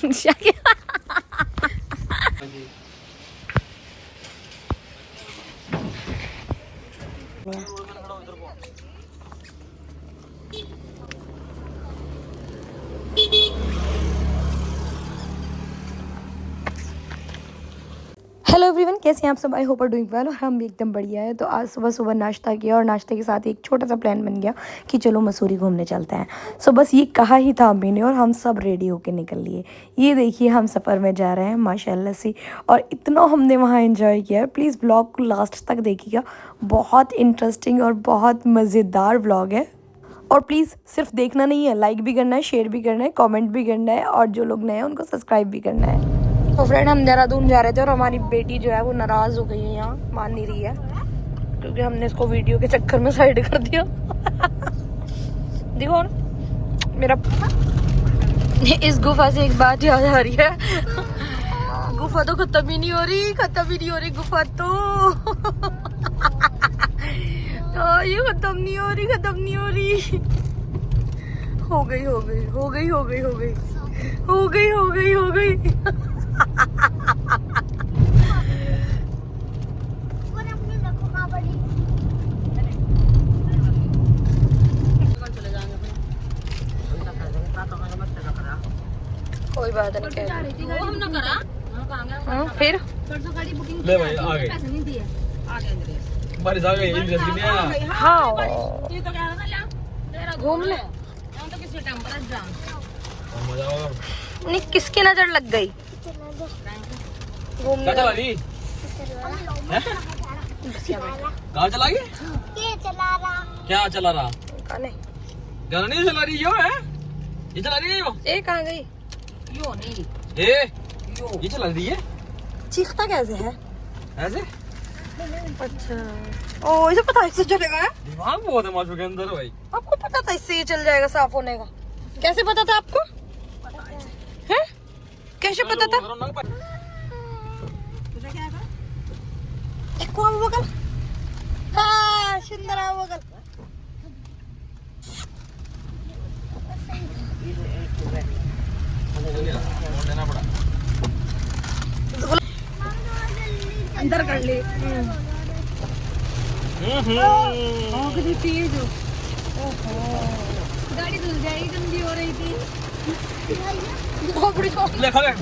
Hello everyone, कैसे हैं आप सब? I hope are doing well. और हम भी एकदम बढ़िया है। तो आज सुबह सुबह नाश्ता किया और नाश्ते के साथ एक छोटा सा प्लान बन गया कि चलो मसूरी घूमने चलते हैं। सो बस ये कहा ही था अम्मी ने और हम सब रेडी होके निकल लिए। ये देखिए हम सफ़र में जा रहे हैं माशाल्लाह से, और इतना हमने वहाँ एंजॉय किया है। प्लीज़ ब्लॉग को लास्ट तक देखिएगा, बहुत इंटरेस्टिंग और बहुत मज़ेदार ब्लॉग है। और प्लीज़ सिर्फ देखना नहीं है, लाइक भी करना है, शेयर भी करना है, कमेंट भी करना है, और जो लोग नए हैं उनको सब्सक्राइब भी करना है। तो फ्रेंड, हम देहरादून जा रहे थे और हमारी बेटी जो है वो नाराज़ हो गई है, यहाँ मान नहीं रही है क्योंकि हमने इसको वीडियो के चक्कर में साइड कर दिया। देखो मेरा, इस गुफा से एक बात याद आ रही है। गुफा तो खत्म ही नहीं हो रही, खत्म ही नहीं हो रही गुफा तो। तो ये खत्म नहीं हो रही, खत्म नहीं हो रही। हो गई हो गई हो गई हो गई हो गई हो गई हो गई हो गई। कोई बात नहीं, कह फिर ले भाई आ गए, बारिश आ गई, इंद्रेस की नहीं आया। हाँ घूम ले। मजा आओ। नहीं, किसकी नजर लग गई? क्या चला रही है? कहाँ चला गई? क्या चला रहा? गाना नहीं चला रही, यो है ये चला रही है, यो ये कहाँ गई? यो नहीं, ये चला रही है। चीखता कैसे है ऐसे? अच्छा, ओ इसे पता है इससे चलेगा? दिमाग बहुत है माशू के अंदर भाई। आपको पता था इससे ये चल जाएगा साफ होने का? कैसे पता था आपको? हैं? कैसे पता था? एक को बगल, हाँ सुंदर है बगल। देना पड़ा, अंदर कर ले। कितनी तेज हो। गाड़ी धुल जाएगी, गंदी हो रही थी। ले खा ले।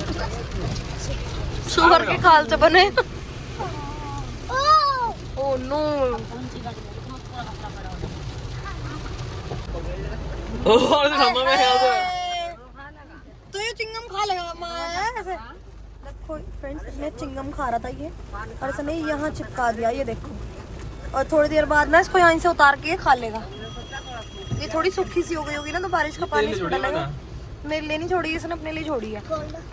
शुगर के खाल से बने। ओह नो, तो ये चिंगम खा लेगा ऐसे। देखो फ्रेंड्स, इसने चिंगम खा रहा था ये, और इसने यहाँ चिपका दिया, ये देखो। और थोड़ी देर बाद ना इसको यहाँ से उतार के खा लेगा। ये थोड़ी सूखी सी हो गई होगी ना, तो बारिश का पानी इसको डालेगा। मेरे लिए नहीं छोड़ी, इसने अपने लिए छोड़ी है,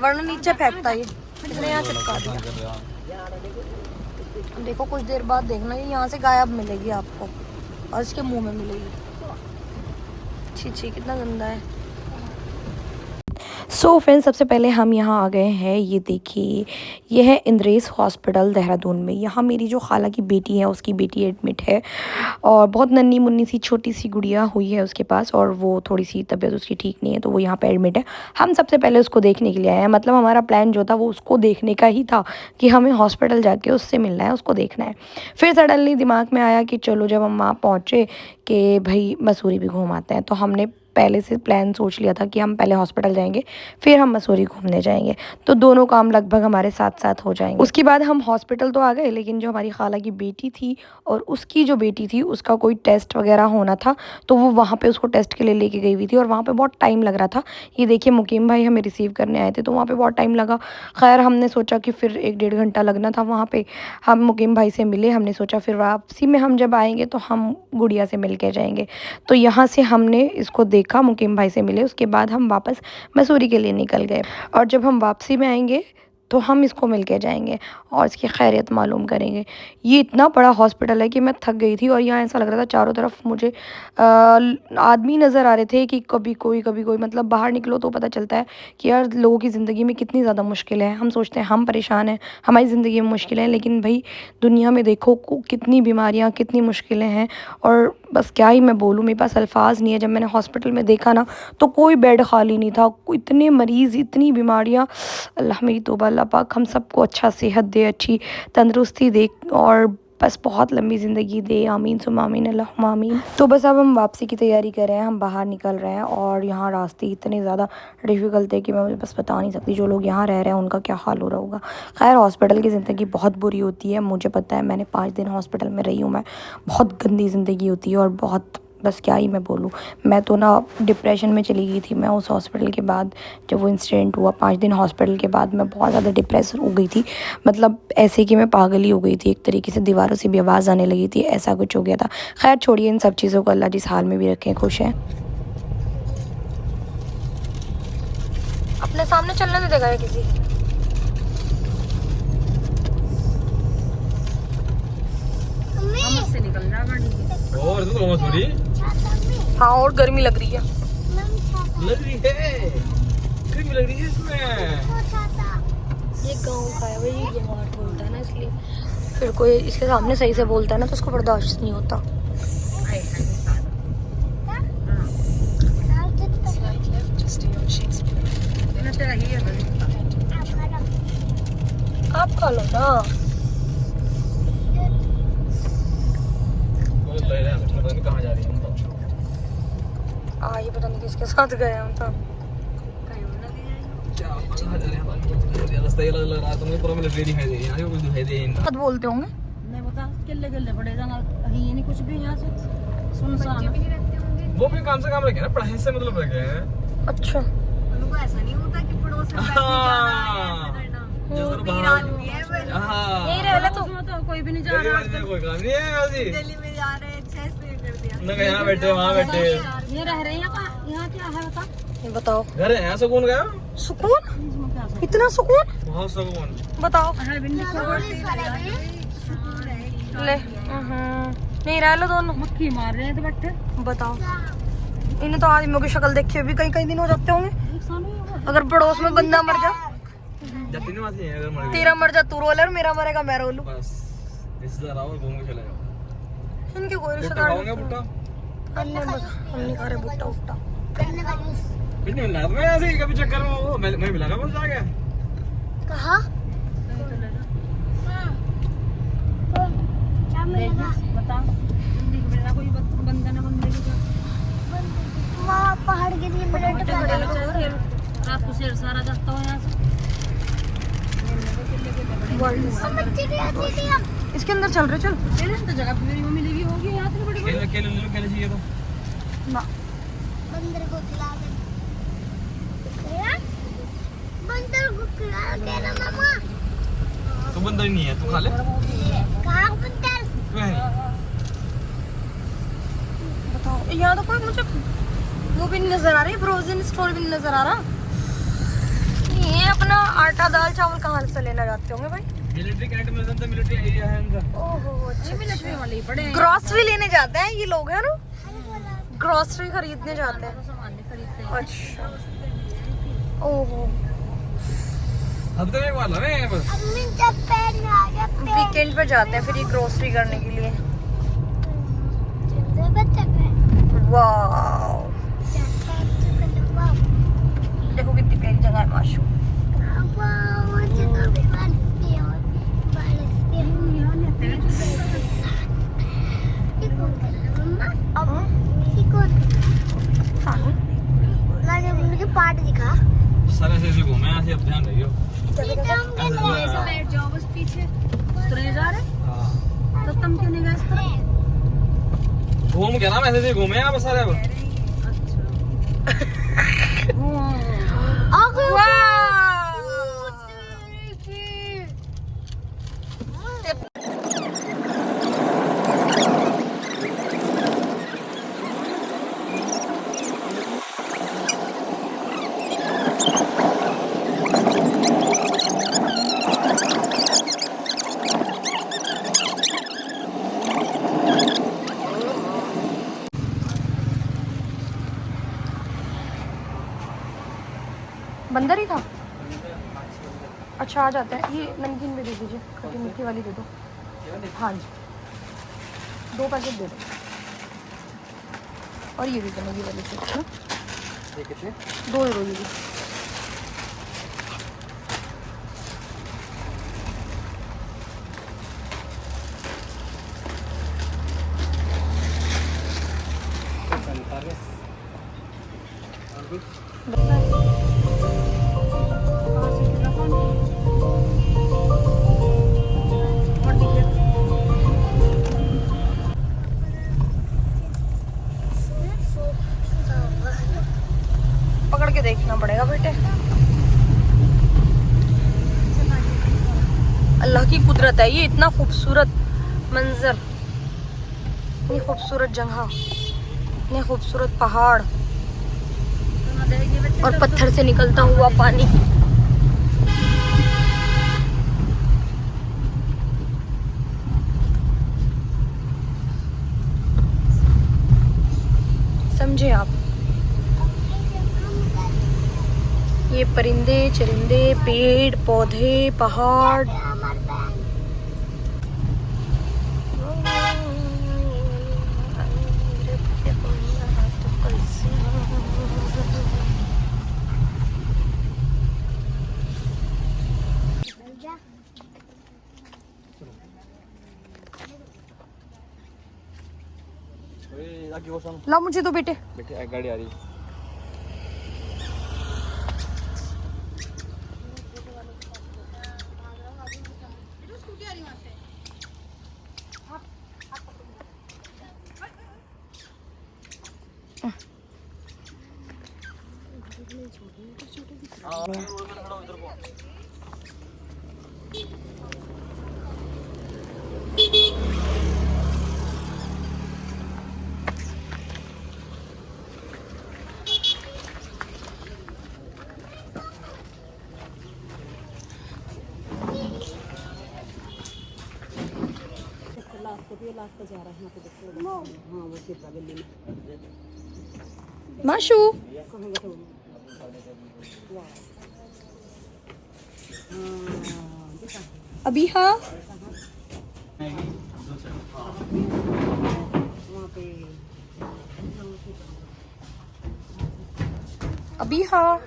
वरना नीचे फेंकता ये। इसने यहाँ चिपका दिया। देखो कुछ देर बाद देखना, ये यहाँ से गायब मिलेगी आपको और इसके मुंह में मिलेगी। छी छी, कितना गंदा है। सो फ्रेंड्स, सबसे पहले हम यहाँ आ गए हैं। ये देखिए, ये है इंद्रेस हॉस्पिटल देहरादून में। यहाँ मेरी जो खाला की बेटी है, उसकी बेटी एडमिट है, और बहुत नन्ही मुन्नी सी छोटी सी गुड़िया हुई है उसके पास, और वो थोड़ी सी तबीयत उसकी ठीक नहीं है, तो वो यहाँ पे एडमिट है। हम सबसे पहले उसको देखने के लिए आए हैं। मतलब हमारा प्लान जो था वो उसको देखने का ही था कि हमें हॉस्पिटल जाके उससे मिलना है, उसको देखना है। फिर सडनली दिमाग में आया कि चलो, जब हम वहाँ पहुँचे कि भाई मसूरी भी घूम आते हैं, तो हमने पहले से प्लान सोच लिया था कि हम पहले हॉस्पिटल जाएंगे, फिर हम मसूरी घूमने जाएंगे, तो दोनों काम लगभग हमारे साथ साथ हो जाएंगे। उसके बाद हम हॉस्पिटल तो आ गए, लेकिन जो हमारी खाला की बेटी थी और उसकी जो बेटी थी, उसका कोई टेस्ट वगैरह होना था, तो वो वहाँ पे उसको टेस्ट के लिए लेके गई हुई थी, और वहाँ पे बहुत टाइम लग रहा था। ये देखिए, मुकीम भाई हमें रिसीव करने आए थे, तो वहाँ पर बहुत टाइम लगा। खैर, हमने सोचा कि फिर 1-1.5 घंटा लगना था वहाँ पर। हम मुकीम भाई से मिले, हमने सोचा फिर वापसी में हम जब आएँगे तो हम गुड़िया से मिल के जाएँगे। तो यहाँ से हमने इसको देखा, मुकीम भाई से मिले, उसके बाद हम वापस मसूरी के लिए निकल गए। और जब हम वापसी में आएंगे तो हम इसको मिल के जाएंगे और इसकी खैरियत मालूम करेंगे। ये इतना बड़ा हॉस्पिटल है कि मैं थक गई थी और यहाँ ऐसा लग रहा था चारों तरफ मुझे आदमी नज़र आ रहे थे कि कभी कोई मतलब बाहर निकलो तो पता चलता है कि यार लोगों की ज़िंदगी में कितनी ज़्यादा मुश्किल है। हम सोचते हैं हम परेशान हैं, हमारी ज़िंदगी में मुश्किल है, लेकिन भाई दुनिया में देखो कितनी बीमारियाँ, कितनी मुश्किलें हैं। और बस क्या ही मैं बोलूँ, मेरे पास अल्फाज नहीं है। जब मैंने हॉस्पिटल में देखा ना तो कोई बेड खाली नहीं था, इतने मरीज़, इतनी बीमारियाँ। अल्लाह मेरी तौबा, अल्लाह पाक हम सबको अच्छा सेहत दे, अच्छी तंदुरुस्ती दे और बस बहुत लंबी ज़िंदगी दे। आमीन सुम्मा आमीन, अल्लाहुम्मा आमीन। तो बस अब हम वापसी की तैयारी कर रहे हैं, हम बाहर निकल रहे हैं और यहाँ रास्ते इतने ज़्यादा डिफ़िकल्ट थे कि मैं मुझे बस बता नहीं सकती जो लोग यहाँ रह रहे हैं उनका क्या हाल हो रहा होगा। खैर हॉस्पिटल की ज़िंदगी बहुत बुरी होती है, मुझे पता है, मैंने 5 दिन हॉस्पिटल में रही हूँ मैं। बहुत गंदी ज़िंदगी होती है और बहुत, बस क्या ही मैं बोलूँ। मैं तो ना डिप्रेशन में चली गई थी मैं उस हॉस्पिटल के बाद। जब वो इंसिडेंट हुआ 5 दिन हॉस्पिटल के बाद मैं बहुत ज़्यादा डिप्रेस हो गई थी, मतलब ऐसे कि मैं पागल ही हो गई थी एक तरीके से, दीवारों से भी आवाज़ आने लगी थी, ऐसा कुछ हो गया था। खैर छोड़िए इन सब चीज़ों को, अल्लाह जिस हाल में भी रखें खुश हैं। अपने सामने चलने नहीं देगा किसी। हम उससे निकल जा गाड़ी से। और तो थोड़ी हाँ और गर्मी लग रही है। लग रही है, गर्मी लग रही है इसमें। ये गाँव का है भाई, ये मार्ट बोलता है ना, इसलिए फिर कोई इसके सामने सही से बोलता है ना तो उसको बर्दाश्त नहीं होता। आप खा लो ना। कहाँ जा रही है हम तो? ये पता नहीं किसके साथ गए हम तो। क्या कहाँ जा रहे हैं? रास्ता ये लग रहा है तुमने, पूरा मिलिट्री दिखाई दे रही है, कुछ दिखाई दे नहीं। बात बोलते होंगे। नहीं बता किले किले बड़े जाना कहीं नहीं कुछ भी यहाँ से सुनसान। वो भी काम से काम रखे ना, पढ़ाई से मतलब रखे हैं। अच्छा उनको ऐसा नहीं होता कि पड़ोस में बैठ के जाना है, ऐसा करना। जैसे मीर आदमी है वो। यही रह ले तो। उसमें तो कोई भी नहीं जा रहा आजकल। कोई काम नहीं है वैसे। दिल्ली में जा रहे हैं, अच्छा इसलिए कर दिया। ना यहाँ बैठे वहाँ बैठे। ये रह रहे हैं यहाँ क्या है बता। ये बताओ, घर है यहाँ सुकून गया, सुकून, इसमें क्या है? इतना सुकून बहुत सुकून। बताओ। है भी नहीं खबर से ले नहीं रह लो दोनों। मक्खी मार रहे हैं तो बैठे। बताओ, इन्हें तो आदमियों की शक्ल देखी भी कई दिन हो जाते होंगे। अगर पड़ोस में बंदा मर जा, जाती नहीं बात है, अगर मर गई तेरा मर जा तू रोले और मेरा मरेगा मैं रो लूं। बस रिश्तेदार आओ और घूम के चले जाओ। इनके कोई भुट्टा रिश्तेदार खाओगे भुट्टा? हम नहीं खा रहे भुट्टा उट्टा। कुछ नहीं मिला मैं ऐसे ही कभी चक्कर में वो मैं मिला बस आ गया। कहा बता कोई बंदा ना बंदे के साथ वहाँ पहाड़ के लिए मिनट रात को शेर सारा जाता हो यहाँ से। इसके अंदर चल रहे, चल तो जगह पे मेरी मम्मी लगी होगी यहाँ से बड़ी केले केले ले लो, केले चाहिए तो ना। बंदर को खिला दे। बंदर को खिला दे ना मामा। तू बंदर ही नहीं है, तू खा ले। कहाँ बंदर? तू है नहीं। बताओ यहाँ तो कोई मुझे वो भी नहीं नजर आ रही, फ्रोजन स्टोर भी नहीं नजर आ रहा। ये अपना आटा दाल चावल कहाँ से लेना जाते होंगे भाई? मिलिट्री कैंट में तो मिलिट्री एरिया है इनका। ओहो अच्छा, मिलिट्री वाले ही पड़े हैं। ग्रोसरी लेने जाते हैं ये लोग, है ना, ग्रोसरी खरीदने जाते हैं। सामान खरीदते हैं। अच्छा ओहो, अब तो एक बार लगे हैं बस। अम्मी जब पैर आ गया वीकेंड पे जाते हैं फिर ये ग्रोसरी करने के लिए। वाह देखो कितनी प्यारी जगह है माशू। पार्ट दिखा सारे ऐसे घूमे ऐसे, अब ध्यान रखियो। बैठ जाओ बस पीछे। उस तरह जा रहे हाँ तो तुम क्यों नहीं गए इस तरह? घूम के ना ऐसे घूमे यहाँ पे सारे अब। बंदर ही था। अच्छा आ जाता है। ये नमकीन भी दे दीजिए, खट्टी मीठी वाली दे दो। हाँ जी 2 पैकेट दे दो। और ये भी दो ये वाली से। अच्छा 2 यूरो ये भी। पकड़ के देखना पड़ेगा बेटे। अल्लाह की कुदरत है ये, इतना खूबसूरत मंजर, इतनी खूबसूरत जगह, इतने खूबसूरत पहाड़ और पत्थर से निकलता हुआ पानी। समझे आप? ये परिंदे चरिंदे, पेड़ पौधे, पहाड़। ला मुझे दो बेटे। बेटे गाड़ी आ रही। माशू अभी हाँ अभी हाँ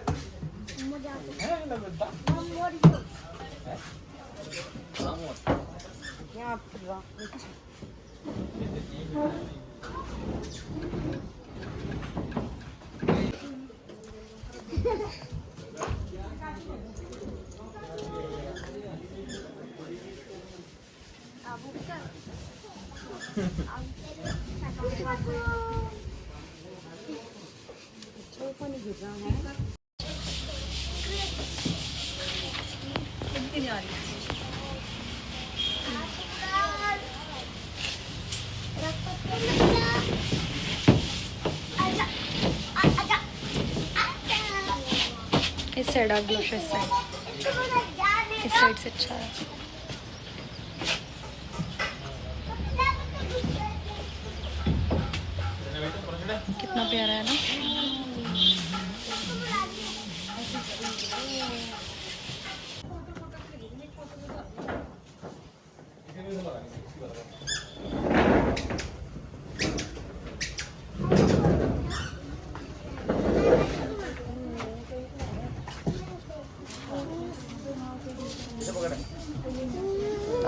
इस साइड आप ग्लोश इस साइड से अच्छा है। कितना प्यारा है ना।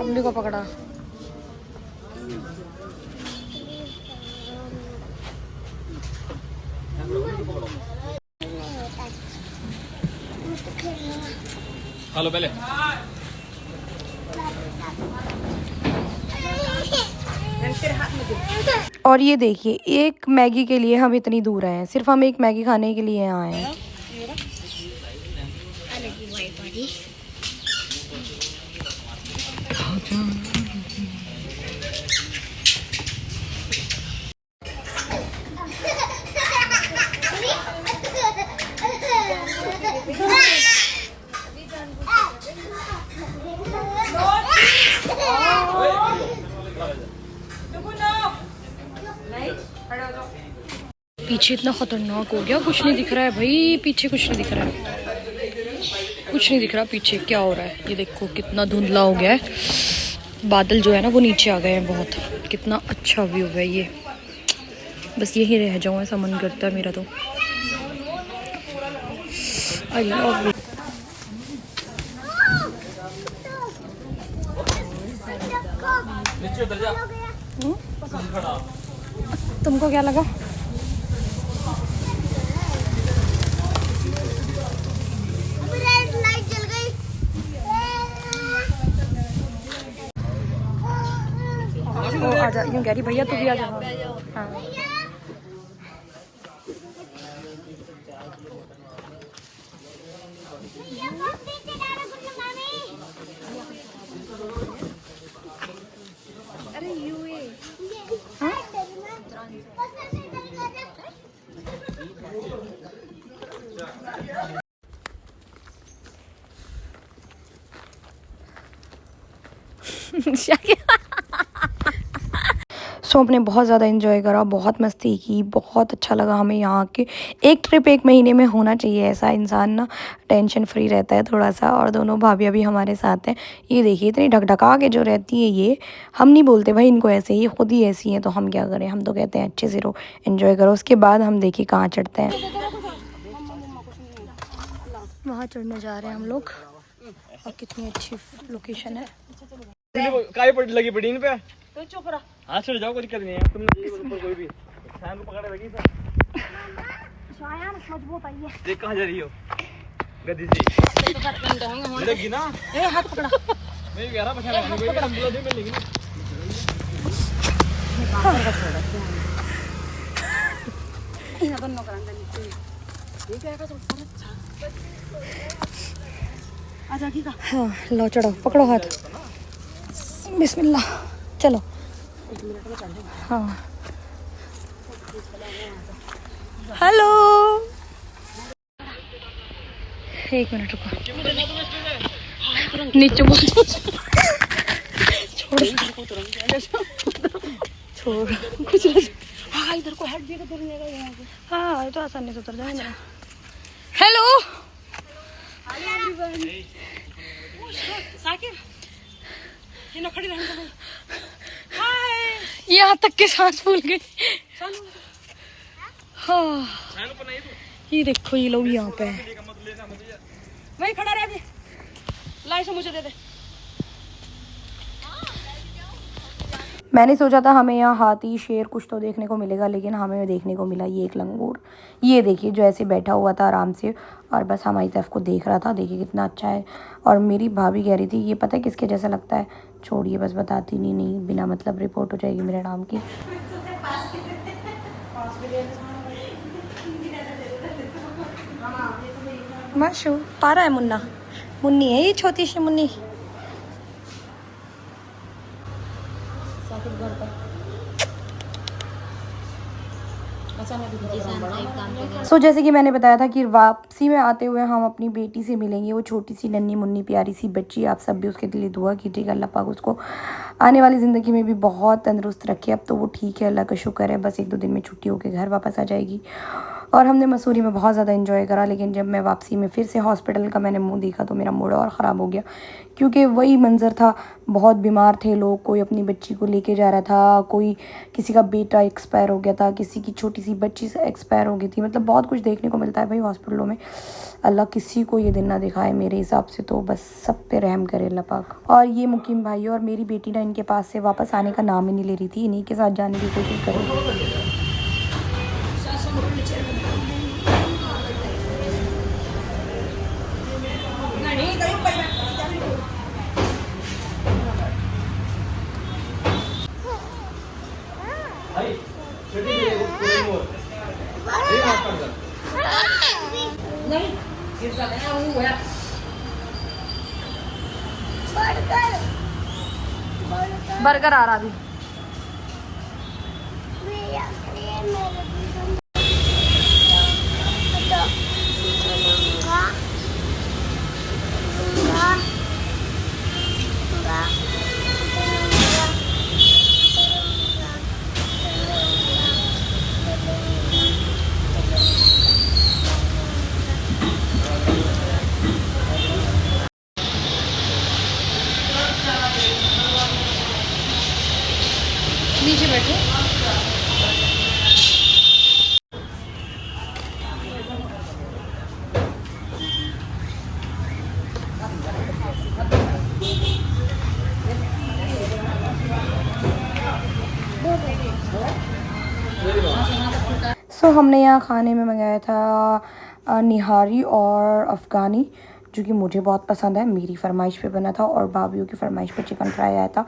अम्मी को पकड़ा। हेलो पहले और ये देखिए एक मैगी के लिए हम इतनी दूर आए हैं, सिर्फ हम एक मैगी खाने के लिए आए हैं। पीछे इतना खतरनाक हो गया, कुछ नहीं दिख रहा है भाई, पीछे कुछ नहीं दिख रहा है। कुछ नहीं दिख रहा पीछे क्या हो रहा है। ये देखो कितना धुंधला हो गया है, बादल जो है ना वो नीचे आ गए हैं बहुत। कितना अच्छा व्यू है ये, बस यही रह जाऊँ ऐसा मन करता है मेरा तो। I love you. नीचे उतर जा। तुमको क्या लगा? लाइट जल गई। ओ आजा, यूं कह रही भैया तू भी आ जा। हाँ सो हमने बहुत ज़्यादा इन्जॉय करा, बहुत मस्ती की, बहुत अच्छा लगा हमें यहाँ के। एक ट्रिप एक महीने में होना चाहिए, ऐसा इंसान ना टेंशन फ्री रहता है थोड़ा सा। और दोनों भाभियाँ भी हमारे साथ हैं। ये देखिए इतनी ढकढका के जो रहती है ये, हम नहीं बोलते भाई इनको ऐसे, ये खुद ही ऐसी हैं तो हम क्या करें। हम तो कहते हैं अच्छे से रहो, एंजॉय करो। उसके बाद हम देखिए कहाँ चढ़ते हैं। वहाँ चढ़ने जा रहे हैं हम लोग, और कितनी अच्छी लोकेशन है। काय पड़ लगी पड़ी इन पे तो चुप रहा। हाथ छोड़ जाओ, कोई दिक्कत नहीं है। तुमने ऊपर कोई भी फैन को पकड़े लगी सर। शायद मजबूत आई है। देख कहां जा रही हो गद्दी से लगी ना। ए हाथ पकड़ा। मैं भी कह रहा पछाड़ कोई एम्बुलेंस में मिलेगी ना। इन दोनों करांदा नीचे ठीक है का तो अच्छा आजा की का। हाँ लो चढ़ो, पकड़ो हाथ, बिस्मिल्लाह चलो। हाँ हेलो, एक मिनट रुको, नीचे बोल छोड़ कुछ हां इधर को हट जाएगा उतर जाएगा यहां से। हाँ तो आसानी से उतर जाएगा। हेलो साकिब ये नखड़ी रहने दो। यहाँ तक के सांस फूल गई। हाँ ये देखो ये लोग यहाँ पे हैं। वहीं खड़ा रह, लाई से मुझे दे दे। मैंने सोचा था हमें यहाँ हाथी शेर कुछ तो देखने को मिलेगा, लेकिन हमें देखने को मिला ये एक लंगूर। ये देखिए जो ऐसे बैठा हुआ था आराम से और बस हमारी तरफ को देख रहा था। देखिए कितना अच्छा है। और मेरी भाभी कह रही थी ये पता है किसके जैसा लगता है, छोड़िए बस बताती नहीं बिना मतलब रिपोर्ट हो जाएगी मेरे नाम की। माशू पारा है मुन्ना, मुन्नी है ये छोटी सी मुन्नी। सो जैसे कि मैंने बताया था कि वापसी में आते हुए हम अपनी बेटी से मिलेंगे। वो छोटी सी नन्ही मुन्नी प्यारी सी बच्ची, आप सब भी उसके लिए दुआ कीजिएगा। अल्लाह पाक उसको आने वाली ज़िंदगी में भी बहुत तंदुरुस्त रखे। अब तो वो ठीक है, अल्लाह का शुक्र है। बस 1-2 दिन में छुट्टी होकर घर वापस आ जाएगी। और हमने मसूरी में बहुत ज़्यादा एंजॉय करा, लेकिन जब मैं वापसी में फिर से हॉस्पिटल का मैंने मुंह देखा तो मेरा मूड और ख़राब हो गया, क्योंकि वही मंज़र था। बहुत बीमार थे लोग, कोई अपनी बच्ची को लेके जा रहा था, कोई किसी का बेटा एक्सपायर हो गया था, किसी की छोटी सी बच्ची से एक्सपायर हो गई थी। मतलब बहुत कुछ देखने को मिलता है भाई हॉस्पिटलों में। अल्लाह किसी को ये दिन ना दिखाए मेरे हिसाब से, तो बस सब पे रहम करे अल्लाह पाक। और ये मुकीम भाई और मेरी बेटी ना इनके पास से वापस आने का नाम ही नहीं ले रही थी। इन्हीं के साथ जाने की कोशिश करें। बर्गर आ रहा अभी। सो हमने यहाँ खाने में मंगाया था निहारी और अफ़गानी, जो कि मुझे बहुत पसंद है, मेरी फरमाइश पे बना था, और बाबियों की फरमाइश पे चिकन फ्राई आया था।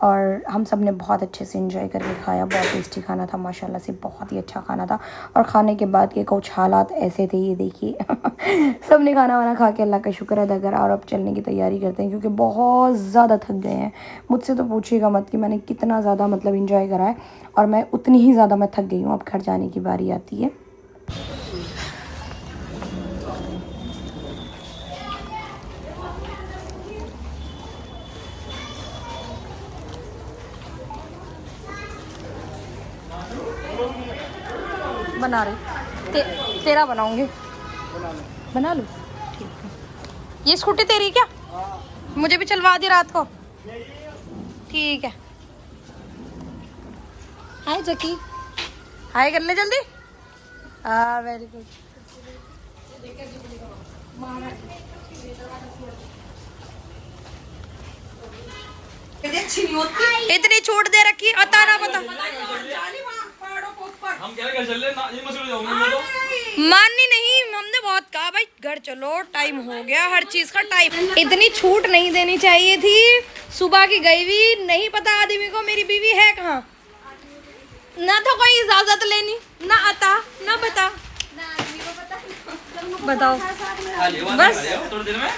और हम सब ने बहुत अच्छे से एंजॉय करके खाया। बहुत टेस्टी खाना था माशाल्लाह से, बहुत ही अच्छा खाना था। और खाने के बाद के कुछ हालात ऐसे थे, ये देखिए सब ने खाना वाना खा के अल्लाह का शुक्र अदा करा और अब चलने की तैयारी करते हैं, क्योंकि बहुत ज़्यादा थक गए हैं। मुझसे तो पूछिएगा मत कि मैंने कितना ज़्यादा मतलब इंजॉय करा है, और मैं उतनी ही ज़्यादा मैं थक गई हूँ। अब घर जाने की बारी आती है। बना रही तेरा बनाऊंगी, बना लूँ? ठीक है। ये स्कूटी तेरी क्या? मुझे भी चलवा दी रात को। ठीक है। हाय जकी, हाय कर ले जल्दी। हाँ वेरी गुड। इतनी छूट दे रखी, अता ना पता। हम क्या घर चल रहे ये मसूरी जाऊंगी मैं तो। माननी नहीं, हमने बहुत कहा भाई घर चलो, टाइम हो गया, हर चीज का टाइम। इतनी छूट नहीं देनी चाहिए थी, सुबह की गई हुई, नहीं पता आदमी को मेरी बीवी है कहाँ। ना तो कोई इजाजत लेनी, ना आता ना बता, बताओ बस। थोड़ी देर में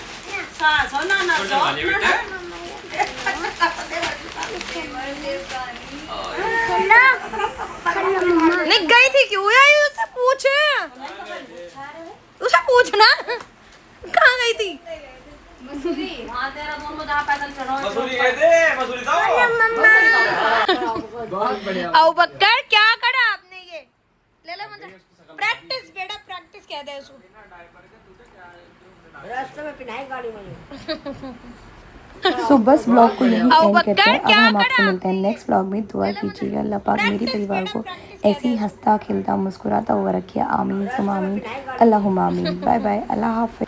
नहीं गई थी क्यों आई, उससे पूछ, उसे पूछना कहाँ गई थी। मसूरी हाँ तेरा दोनों जहाँ पैदल चढ़ो मसूरी गए थे, मसूरी था बहुत बढ़िया। आओ बक्कर क्या करा आपने, ये ले लो मुझे। प्रैक्टिस बेटा, प्रैक्टिस कहते हैं उसको। रास्ते में पिनाई गाड़ी में। सो बस ब्लॉग को यहीं एंड करते हैं। अब हम आपसे मिलते हैं नेक्स्ट ब्लॉग में। दुआ कीजिएगा अल्लाह पाक मेरे परिवार को ऐसे ही हंसता खेलता मुस्कुराता हुआ रखिए। आमीन सुम आमीन, अल्लाहुम्मा आमीन। बाय बाय, अल्लाह हाफ़िज़।